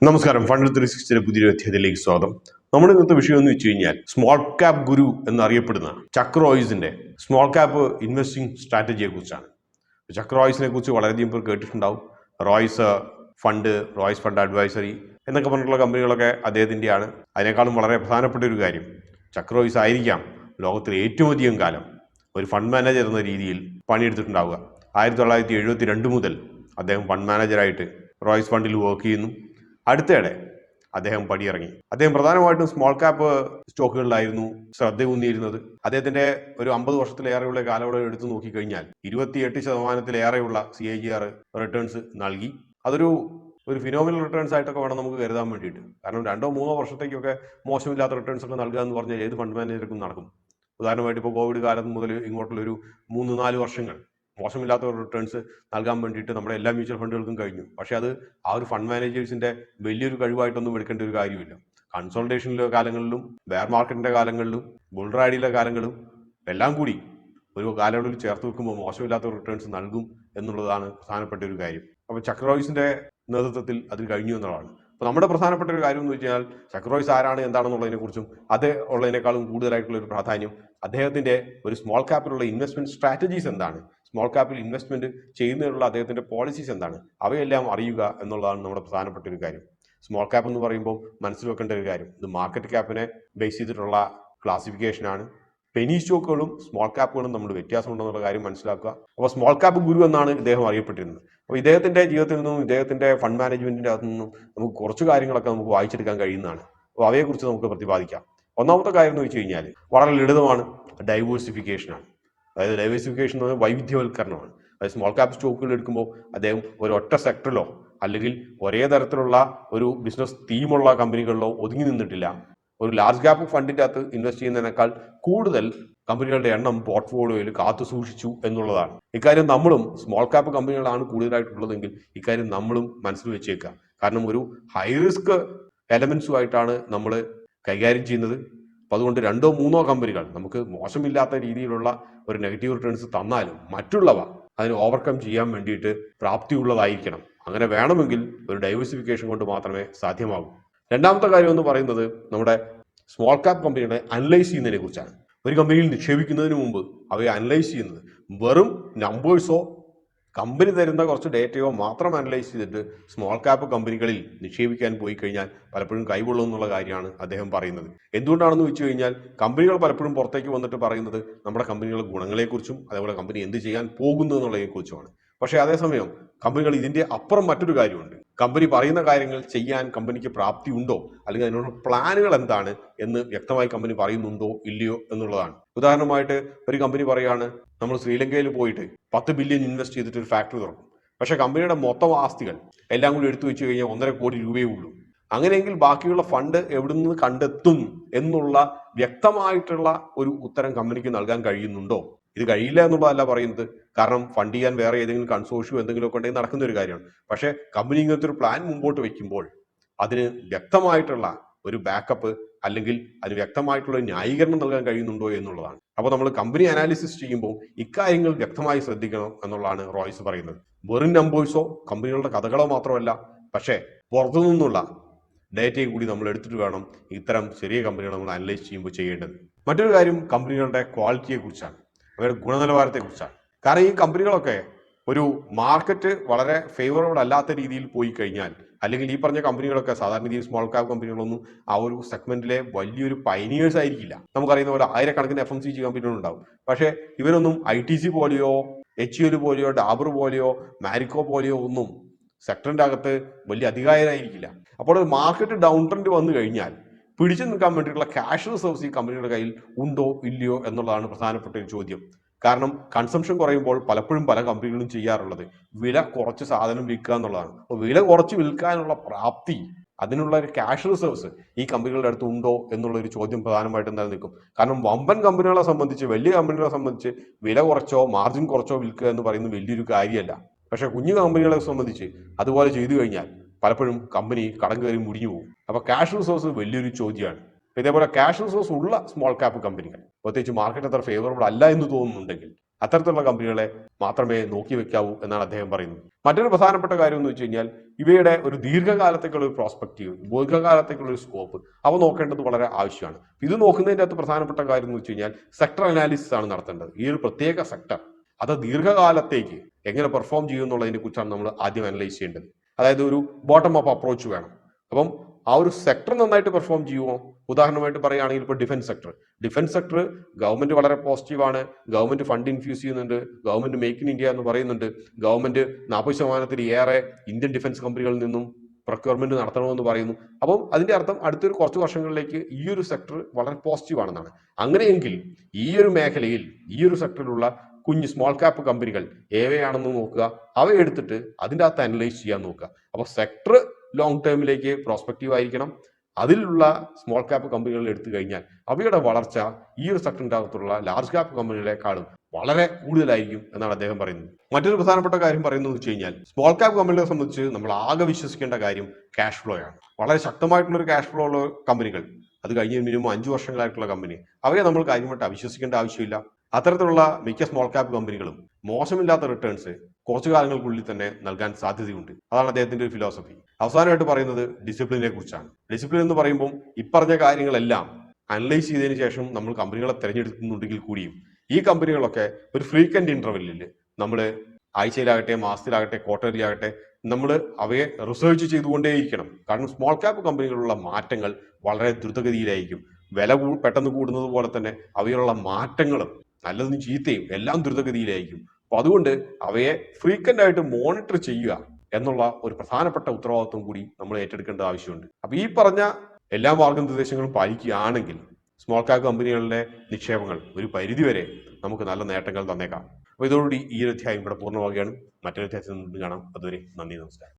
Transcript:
നമസ്കാരം. ഫണ്ട് 360 പുതിയൊരു അധ്യായത്തിലേക്ക് സ്വാഗതം. നമ്മുടെ ഇന്നത്തെ വിഷയം എന്ന് വെച്ച് കഴിഞ്ഞാൽ സ്മോൾ ക്യാപ് ഗുരു എന്നറിയപ്പെടുന്ന ചക്ക് റോയ്സിന്റെ സ്മോൾ ക്യാപ് ഇൻവെസ്റ്റിംഗ് സ്ട്രാറ്റജിയെ കുറിച്ചാണ്. ചക്ക് റോയ്സിനെ കുറിച്ച് വളരെയധികം പേർ കേട്ടിട്ടുണ്ടാവും. Royce fund, Royce fund advisory എന്നൊക്കെ പറഞ്ഞിട്ടുള്ള കമ്പനികളൊക്കെ അദ്ദേഹത്തിൻ്റെയാണ്. അതിനേക്കാളും വളരെ പ്രധാനപ്പെട്ട ഒരു കാര്യം, ചക്ക് റോയ്സ് ആയിരിക്കാം ലോകത്തിലെ ഏറ്റവും അധികം കാലം ഒരു ഫണ്ട് മാനേജർ എന്ന രീതിയിൽ പണിയെടുത്തിട്ടുണ്ടാവുക. 1972 മുതൽ അദ്ദേഹം ഫണ്ട് മാനേജറായിട്ട് റോയ്സ് ഫണ്ടിൽ വർക്ക് ചെയ്യുന്നു. അടുത്തിടെ അദ്ദേഹം പടിയിറങ്ങി. അദ്ദേഹം പ്രധാനമായിട്ടും സ്മോൾ ക്യാപ്പ് സ്റ്റോക്കുകളിലായിരുന്നു ശ്രദ്ധ ഊന്നിയിരുന്നത്. അദ്ദേഹത്തിന്റെ ഒരു 50 വർഷത്തിലേറെയുള്ള കാലയളവ് എടുത്തു നോക്കിക്കഴിഞ്ഞാൽ 28% CAGR റിട്ടേൺസ് നൽകി. അതൊരു ഫിനോമിനൽ റിട്ടേൺസ് ആയിട്ടൊക്കെ വേണം നമുക്ക് കരുതാൻ വേണ്ടിയിട്ട്. കാരണം 2-3 വർഷത്തേക്കൊക്കെ മോശമില്ലാത്ത റിട്ടേൺസ് ഒക്കെ നൽകുക എന്ന് പറഞ്ഞാൽ ഏത് ഫണ്ട് മാനേജർക്കും നടക്കും. ഉദാഹരണമായിട്ട് ഇപ്പോൾ കോവിഡ് കാലം മുതൽ ഇങ്ങോട്ടുള്ള ഒരു 3-4 വർഷങ്ങൾ മോശമില്ലാത്ത റിട്ടേൺസ് നൽകാൻ വേണ്ടിയിട്ട് നമ്മുടെ എല്ലാ മ്യൂച്വൽ ഫണ്ടുകൾക്കും കഴിഞ്ഞു. പക്ഷെ അത് ആ ഒരു ഫണ്ട് മാനേജേഴ്സിന്റെ വലിയൊരു കഴിവായിട്ടൊന്നും എടുക്കേണ്ട ഒരു കാര്യമില്ല. കൺസോൾട്ടേഷനിലെ കാലങ്ങളിലും ബെയർ മാർക്കറ്റിന്റെ കാലങ്ങളിലും ബുൾ റാലിയിലെ കാലങ്ങളും എല്ലാം കൂടി ഒരു കാലയളവിൽ ചേർത്ത് വെക്കുമ്പോൾ മോശമില്ലാത്ത റിട്ടേൺസ് നൽകും എന്നുള്ളതാണ് പ്രധാനപ്പെട്ട ഒരു കാര്യം. അപ്പോൾ ചക്ക് റോയ്സിന്റെ നേതൃത്വത്തിൽ അതിൽ കഴിഞ്ഞു എന്നുള്ളതാണ്. അപ്പോൾ നമ്മുടെ പ്രധാനപ്പെട്ട ഒരു കാര്യം എന്ന് വെച്ചാൽ ചക്ക് റോയ്സ് ആരാണ്, എന്താണെന്നുള്ളതിനെ കുറിച്ചും അത് ഉള്ളതിനേക്കാളും കൂടുതലായിട്ടുള്ള ഒരു പ്രാധാന്യം അദ്ദേഹത്തിന്റെ ഒരു സ്മോൾ ക്യാപ്പിലുള്ള ഇൻവെസ്റ്റ്മെന്റ് സ്ട്രാറ്റജീസ് എന്താണ്, സ്മോൾ ക്യാപ്പിൽ ഇൻവെസ്റ്റ്മെന്റ് ചെയ്യുന്നതിനുള്ള അദ്ദേഹത്തിന്റെ പോളിസീസ് എന്താണ്, അവയെല്ലാം അറിയുക എന്നുള്ളതാണ് നമ്മുടെ പ്രധാനപ്പെട്ട ഒരു കാര്യം. സ്മോൾ ക്യാപ്പ് എന്ന് പറയുമ്പോൾ മനസ്സിൽ വെക്കേണ്ട ഒരു കാര്യം, ഇത് മാർക്കറ്റ് ക്യാപ്പിനെ ബേസ് ചെയ്തിട്ടുള്ള ക്ലാസിഫിക്കേഷനാണ്. പെനി സ്റ്റോക്കുകളും സ്മോൾ ക്യാപ്പുകളും നമ്മൾ വ്യത്യാസമുണ്ടെന്നുള്ള കാര്യം മനസ്സിലാക്കുക. അപ്പോൾ സ്മോൾ ക്യാപ്പ് ഗുരു എന്നാണ് ഇദ്ദേഹം അറിയപ്പെട്ടിരുന്നത്. അപ്പോൾ ഇദ്ദേഹത്തിന്റെ ജീവിതത്തിൽ നിന്നും ഇദ്ദേഹത്തിന്റെ ഫണ്ട് മാനേജ്മെന്റിന്റെ അകത്തു നിന്നും നമുക്ക് കുറച്ച് കാര്യങ്ങളൊക്കെ നമുക്ക് വായിച്ചെടുക്കാൻ കഴിയുന്നതാണ്. അപ്പോൾ അവയെക്കുറിച്ച് നമുക്ക് പ്രതിപാദിക്കാം. ഒന്നാമത്തെ കാര്യം എന്ന് വെച്ച് കഴിഞ്ഞാൽ വളരെ ലളിതമാണ്, ഡൈവേഴ്സിഫിക്കേഷനാണ്. അതായത് ഡൈവേഴ്സിഫിക്കേഷൻ എന്ന് പറഞ്ഞാൽ വൈവിധ്യവൽക്കരണമാണ്. അതായത് സ്മോൾ ക്യാപ് സ്റ്റോക്കുകൾ എടുക്കുമ്പോൾ അദ്ദേഹം ഒരൊറ്റ സെക്ടറിലോ അല്ലെങ്കിൽ ഒരേ തരത്തിലുള്ള ഒരു ബിസിനസ് തീമുള്ള കമ്പനികളിലോ ഒതുങ്ങി നിന്നിട്ടില്ല. ഒരു ലാർജ് ക്യാപ്പ് ഫണ്ടിന്റെ അകത്ത് ഇൻവെസ്റ്റ് ചെയ്യുന്നതിനേക്കാൾ കൂടുതൽ കമ്പനികളുടെ എണ്ണം പോർട്ട്ഫോളിയോയിൽ കാത്തു സൂക്ഷിച്ചു എന്നുള്ളതാണ്. ഇക്കാര്യം നമ്മളും സ്മോൾ ക്യാപ്പ് കമ്പനികളാണ് കൂടുതലായിട്ടുള്ളതെങ്കിൽ ഇക്കാര്യം നമ്മളും മനസ്സിൽ വെച്ചേക്കുക. കാരണം ഒരു ഹൈ റിസ്ക് എലമെന്റ്സുമായിട്ടാണ് നമ്മൾ കൈകാര്യം ചെയ്യുന്നത്. അപ്പം അതുകൊണ്ട് 2-3 കമ്പനികൾ നമുക്ക് മോശമില്ലാത്ത രീതിയിലുള്ള ഒരു നെഗറ്റീവ് റിട്ടേൺസ് തന്നാലും മറ്റുള്ളവ അതിന് ഓവർകം ചെയ്യാൻ വേണ്ടിയിട്ട് പ്രാപ്തിയുള്ളതായിരിക്കണം. അങ്ങനെ വേണമെങ്കിൽ ഒരു ഡൈവേഴ്സിഫിക്കേഷൻ കൊണ്ട് മാത്രമേ സാധ്യമാകൂ. രണ്ടാമത്തെ കാര്യം എന്ന് പറയുന്നത് നമ്മുടെ സ്മോൾ ക്യാപ്പ് കമ്പനികളെ അനലൈസ് ചെയ്യുന്നതിനെ കുറിച്ചാണ്. ഒരു കമ്പനിയിൽ നിക്ഷേപിക്കുന്നതിന് മുമ്പ് അവയെ അനലൈസ് ചെയ്യുന്നത് വെറും നമ്പേഴ്സോ കമ്പനി തരുന്ന കുറച്ച് ഡേറ്റയോ മാത്രം അനലൈസ് ചെയ്തിട്ട് സ്മോൾ ക്യാപ്പ് കമ്പനികളിൽ നിക്ഷേപിക്കാൻ പോയി കഴിഞ്ഞാൽ പലപ്പോഴും കൈകൊള്ളും എന്നുള്ള കാര്യമാണ് അദ്ദേഹം പറയുന്നത്. എന്തുകൊണ്ടാണെന്ന് വെച്ച് കഴിഞ്ഞാൽ കമ്പനികൾ പലപ്പോഴും പുറത്തേക്ക് വന്നിട്ട് പറയുന്നത് നമ്മുടെ കമ്പനികളുടെ ഗുണങ്ങളെക്കുറിച്ചും അതേപോലെ കമ്പനി എന്ത് ചെയ്യാൻ പോകുന്നു എന്നുള്ളതിനെക്കുറിച്ചുമാണ്. പക്ഷേ അതേസമയം കമ്പനികൾ ഇതിന്റെ അപ്പുറം മറ്റൊരു കാര്യമുണ്ട്. കമ്പനി പറയുന്ന കാര്യങ്ങൾ ചെയ്യാൻ കമ്പനിക്ക് പ്രാപ്തി ഉണ്ടോ, അല്ലെങ്കിൽ അതിനുള്ള പ്ലാനുകൾ എന്താണ് എന്ന് വ്യക്തമായി കമ്പനി പറയുന്നുണ്ടോ ഇല്ലയോ എന്നുള്ളതാണ്. ഉദാഹരണമായിട്ട് ഒരു കമ്പനി പറയാണ്, നമ്മൾ ശ്രീലങ്കയിൽ പോയിട്ട് 10 ബില്യൺ ഇൻവെസ്റ്റ് ചെയ്തിട്ട് ഒരു ഫാക്ടറി തുറക്കും. പക്ഷെ കമ്പനിയുടെ മൊത്തം ആസ്തികൾ എല്ലാം കൂടി എടുത്തു വെച്ച് കഴിഞ്ഞാൽ 1.5 കോടി രൂപയേ ഉള്ളൂ. അങ്ങനെയെങ്കിൽ ബാക്കിയുള്ള ഫണ്ട് എവിടെ നിന്ന് കണ്ടെത്തും എന്നുള്ള വ്യക്തമായിട്ടുള്ള ഒരു ഉത്തരം കമ്പനിക്ക് നൽകാൻ കഴിയുന്നുണ്ടോ? ഇത് കഴിയില്ല എന്നുള്ളതല്ല പറയുന്നത്. കാരണം ഫണ്ട് ചെയ്യാൻ വേറെ ഏതെങ്കിലും കൺസോർഷ്യോ എന്തെങ്കിലുമൊക്കെ ഉണ്ടെങ്കിൽ നടക്കുന്ന ഒരു കാര്യമാണ്. പക്ഷേ കമ്പനി ഇങ്ങനത്തെ ഒരു പ്ലാൻ മുമ്പോട്ട് വെക്കുമ്പോൾ അതിന് വ്യക്തമായിട്ടുള്ള ഒരു ബാക്കപ്പ് അല്ലെങ്കിൽ അതിന് വ്യക്തമായിട്ടുള്ള ന്യായീകരണം നൽകാൻ കഴിയുന്നുണ്ടോ എന്നുള്ളതാണ്. അപ്പോൾ നമ്മൾ കമ്പനി അനാലിസിസ് ചെയ്യുമ്പോൾ ഇക്കാര്യങ്ങൾ വ്യക്തമായി ശ്രദ്ധിക്കണം എന്നുള്ളതാണ് റോയ്സ് പറയുന്നത്. വെറും നമ്പേഴ്സോ കമ്പനികളുടെ കഥകളോ മാത്രമല്ല, പക്ഷേ പുറത്തു നിന്നുള്ള ഡേറ്റയും കൂടി നമ്മൾ എടുത്തിട്ട് വേണം ഇത്തരം ചെറിയ കമ്പനികൾ നമ്മൾ അനലൈസ് ചെയ്യുമ്പോൾ ചെയ്യേണ്ടത്. മറ്റൊരു കാര്യം കമ്പനികളുടെ ക്വാളിറ്റിയെ കുറിച്ചാണ്, അവരുടെ ഗുണനിലവാരത്തെ കുറിച്ചാണ്. കാരണം ഈ കമ്പനികളൊക്കെ ഒരു മാർക്കറ്റ് വളരെ ഫേവറബിൾ അല്ലാത്ത രീതിയിൽ പോയി കഴിഞ്ഞാൽ, അല്ലെങ്കിൽ ഈ പറഞ്ഞ കമ്പനികളൊക്കെ സാധാരണ രീതിയിൽ സ്മോൾ ക്യാപ് കമ്പനികളൊന്നും ആ ഒരു സെഗ്മെന്റിലെ വലിയൊരു പൈനിയേഴ്സ് ആയിരിക്കില്ല. നമുക്കറിയുന്ന പോലെ ആയിരക്കണക്കിന് FMCG കമ്പനികളുണ്ടാവും. പക്ഷേ ഇവരൊന്നും ITC പോലെയോ HUL പോലെയോ ഡാബർ പോലെയോ മാരിക്കോ പോലെയോ ഒന്നും സെക്ടറിന്റെ അകത്ത് വലിയ അധികാരമായിരിക്കില്ല. അപ്പോൾ ഒരു മാർക്കറ്റ് ഡൗൺ ട്രെൻഡ് വന്നു കഴിഞ്ഞാൽ പിടിച്ചു നിൽക്കാൻ വേണ്ടിയിട്ടുള്ള ക്യാഷ് റിസർവ്സ് ഈ കമ്പനിയുടെ കയ്യിൽ ഉണ്ടോ ഇല്ലയോ എന്നുള്ളതാണ് പ്രധാനപ്പെട്ട ഒരു ചോദ്യം. കാരണം കൺസംഷൻ കുറയുമ്പോൾ പലപ്പോഴും പല കമ്പനികളും ചെയ്യാറുള്ളത് വില കുറച്ച് സാധനം വിൽക്കുക എന്നുള്ളതാണ്. അപ്പോൾ വില കുറച്ച് വിൽക്കാനുള്ള പ്രാപ്തി, അതിനുള്ള ഒരു ക്യാഷ് റിസർവ്സ് ഈ കമ്പനികളുടെ അടുത്ത് ഉണ്ടോ എന്നുള്ള ഒരു ചോദ്യം പ്രധാനമായിട്ടും നിലനിൽക്കും. കാരണം വമ്പൻ കമ്പനികളെ സംബന്ധിച്ച്, വലിയ കമ്പനികളെ സംബന്ധിച്ച് വില കുറച്ചോ മാർജിൻ കുറച്ചോ വിൽക്കുക എന്ന് പറയുന്നത് വലിയൊരു കാര്യമല്ല. പക്ഷെ കുഞ്ഞു കമ്പനികളെ സംബന്ധിച്ച് അതുപോലെ ചെയ്തു കഴിഞ്ഞാൽ പലപ്പോഴും കമ്പനി കടം കയറി മുടിഞ്ഞു പോകും. അപ്പോൾ ക്യാഷ് റിസോഴ്സ് വലിയൊരു ചോദ്യമാണ്. ഇതേപോലെ ക്യാഷ് റിസോഴ്സ് ഉള്ള സ്മോൾ ക്യാപ്പ് കമ്പനികൾ, പ്രത്യേകിച്ച് മാർക്കറ്റ് അത്ര ഫേവറബിൾ അല്ല എന്ന് തോന്നുന്നുണ്ടെങ്കിൽ അത്തരത്തിലുള്ള കമ്പനികളെ മാത്രമേ നോക്കി വെക്കാവൂ എന്നാണ് അദ്ദേഹം പറയുന്നത്. മറ്റൊരു പ്രധാനപ്പെട്ട കാര്യം എന്ന് വെച്ച് കഴിഞ്ഞാൽ ഇവയുടെ ഒരു ദീർഘകാലത്തേക്കുള്ള ഒരു പ്രോസ്പെക്റ്റീവ്, ദീർഘകാലത്തേക്കുള്ള ഒരു സ്കോപ്പ് അവ നോക്കേണ്ടത് വളരെ ആവശ്യമാണ്. ഇത് നോക്കുന്നതിൻ്റെ അകത്ത് പ്രധാനപ്പെട്ട കാര്യം എന്ന് വെച്ച് കഴിഞ്ഞാൽ സെക്ടർ അനാലിസിസ് ആണ് നടത്തേണ്ടത്. ഈ ഒരു പ്രത്യേക സെക്ടർ അത് ദീർഘകാലത്തേക്ക് എങ്ങനെ പെർഫോം ചെയ്യും എന്നുള്ളതിനെ കുറിച്ചാണ് നമ്മൾ ആദ്യം അനലൈസ് ചെയ്യേണ്ടത്. അതായത് ഒരു ബോട്ടം അപ്പ് അപ്രോച്ച് വേണം. അപ്പം ആ ഒരു സെക്ടർ നന്നായിട്ട് പെർഫോം ചെയ്യുമോ? ഉദാഹരണമായിട്ട് പറയുകയാണെങ്കിൽ ഇപ്പോൾ ഡിഫൻസ് സെക്ടർ ഗവൺമെന്റ് വളരെ പോസിറ്റീവാണ്. ഗവൺമെന്റ് ഫണ്ട് ഇൻഫ്യൂസ് ചെയ്യുന്നുണ്ട്. ഗവൺമെന്റ് മേക്ക് ഇൻ ഇന്ത്യ എന്ന് പറയുന്നുണ്ട്. ഗവൺമെന്റ് 40% ഇന്ത്യൻ ഡിഫൻസ് കമ്പനികളിൽ നിന്നും പ്രൊക്യൂർമെന്റ് നടത്തണമെന്ന് പറയുന്നു. അപ്പം അതിന്റെ അർത്ഥം അടുത്തൊരു കുറച്ച് വർഷങ്ങളിലേക്ക് ഈ ഒരു സെക്ടർ വളരെ പോസിറ്റീവ് ആണെന്നാണ്. അങ്ങനെയെങ്കിൽ ഈ ഒരു മേഖലയിൽ ഈ ഒരു സെക്ടറിലുള്ള കുഞ്ഞ് സ്മോൾ ക്യാപ്പ് കമ്പനികൾ ഏവയാണെന്ന് നോക്കുക, അവയെടുത്തിട്ട് അതിൻ്റെ അകത്ത് അനലൈസ് ചെയ്യാൻ നോക്കുക. അപ്പോൾ സെക്ടർ ലോങ് ടേമിലേക്ക് പ്രോസ്പെക്റ്റീവ് ആയിരിക്കണം. അതിലുള്ള സ്മോൾ ക്യാപ്പ് കമ്പനികൾ എടുത്തു കഴിഞ്ഞാൽ അവയുടെ വളർച്ച ഈ ഒരു സെക്ടറിന്റെ അകത്തുള്ള ലാർജ് ക്യാപ്പ് കമ്പനികളെക്കാളും വളരെ കൂടുതലായിരിക്കും എന്നാണ് അദ്ദേഹം പറയുന്നത്. മറ്റൊരു പ്രധാനപ്പെട്ട കാര്യം പറയുന്നത് വെച്ച് കഴിഞ്ഞാൽ സ്മോൾ ക്യാപ്പ് കമ്പനികളെ സംബന്ധിച്ച് നമ്മൾ ആകെ വിശ്വസിക്കേണ്ട കാര്യം ക്യാഷ് ഫ്ലോ ആണ്. വളരെ ശക്തമായിട്ടുള്ള ഒരു ക്യാഷ് ഫ്ലോ ഉള്ള കമ്പനികൾ, അത് കഴിഞ്ഞ് മിനിമം 5 വർഷങ്ങളായിട്ടുള്ള കമ്പനി, അവയെ നമ്മൾ കാര്യമായിട്ട് അവിശ്വസിക്കേണ്ട ആവശ്യമില്ല. അത്തരത്തിലുള്ള മിക്ക സ്മോൾ ക്യാപ്പ് കമ്പനികളും മോശമില്ലാത്ത റിട്ടേൺസ് കുറച്ചു കാലങ്ങൾക്കുള്ളിൽ തന്നെ നൽകാൻ സാധ്യതയുണ്ട്. അതാണ് അദ്ദേഹത്തിന്റെ ഒരു ഫിലോസഫി. അവസാനമായിട്ട് പറയുന്നത് ഡിസിപ്ലിനെ കുറിച്ചാണ്. ഡിസിപ്ലിൻ എന്ന് പറയുമ്പോൾ ഇപ്പറഞ്ഞ കാര്യങ്ങളെല്ലാം അനലൈസ് ചെയ്തതിനു ശേഷം നമ്മൾ കമ്പനികളെ തിരഞ്ഞെടുക്കുന്നുണ്ടെങ്കിൽ കൂടിയും ഈ കമ്പനികളൊക്കെ ഒരു ഫ്രീക്വന്റ് ഇന്റർവെല്ലിൽ നമ്മൾ ആഴ്ചയിലാകട്ടെ, മാസത്തിലാകട്ടെ, ക്വാർട്ടർലി ആകട്ടെ നമ്മൾ അവയെ റിസർച്ച് ചെയ്തുകൊണ്ടേയിരിക്കണം. കാരണം സ്മോൾ ക്യാപ്പ് കമ്പനികളുള്ള മാറ്റങ്ങൾ വളരെ ദ്രുതഗതിയിലായിരിക്കും. വില പെട്ടെന്ന് കൂടുന്നത് പോലെ തന്നെ അവയിലുള്ള മാറ്റങ്ങളും നല്ലതും ചീത്തയും എല്ലാം ദ്രുതഗതിയിലായിരിക്കും. അപ്പൊ അതുകൊണ്ട് അവയെ ഫ്രീക്വന്റ് ആയിട്ട് മോണിറ്റർ ചെയ്യുക എന്നുള്ള ഒരു പ്രധാനപ്പെട്ട ഉത്തരവാദിത്വം കൂടി നമ്മൾ ഏറ്റെടുക്കേണ്ട ആവശ്യമുണ്ട്. അപ്പൊ ഈ പറഞ്ഞ എല്ലാ മാർഗനിർദ്ദേശങ്ങളും പാലിക്കുകയാണെങ്കിൽ സ്മോൾ ക്യാപ്പ് കമ്പനികളിലെ നിക്ഷേപങ്ങൾ ഒരു പരിധിവരെ നമുക്ക് നല്ല നേട്ടങ്ങൾ തന്നേക്കാം. അപ്പൊ ഇതോടുകൂടി ഈ ഒരു അധ്യായം ഇവിടെ പൂർണ്ണമാവുകയാണ്. മറ്റൊരു അധ്യായത്തിൽ നിന്ന് കാണാം. അതുവരെ നന്ദി, നമസ്കാരം.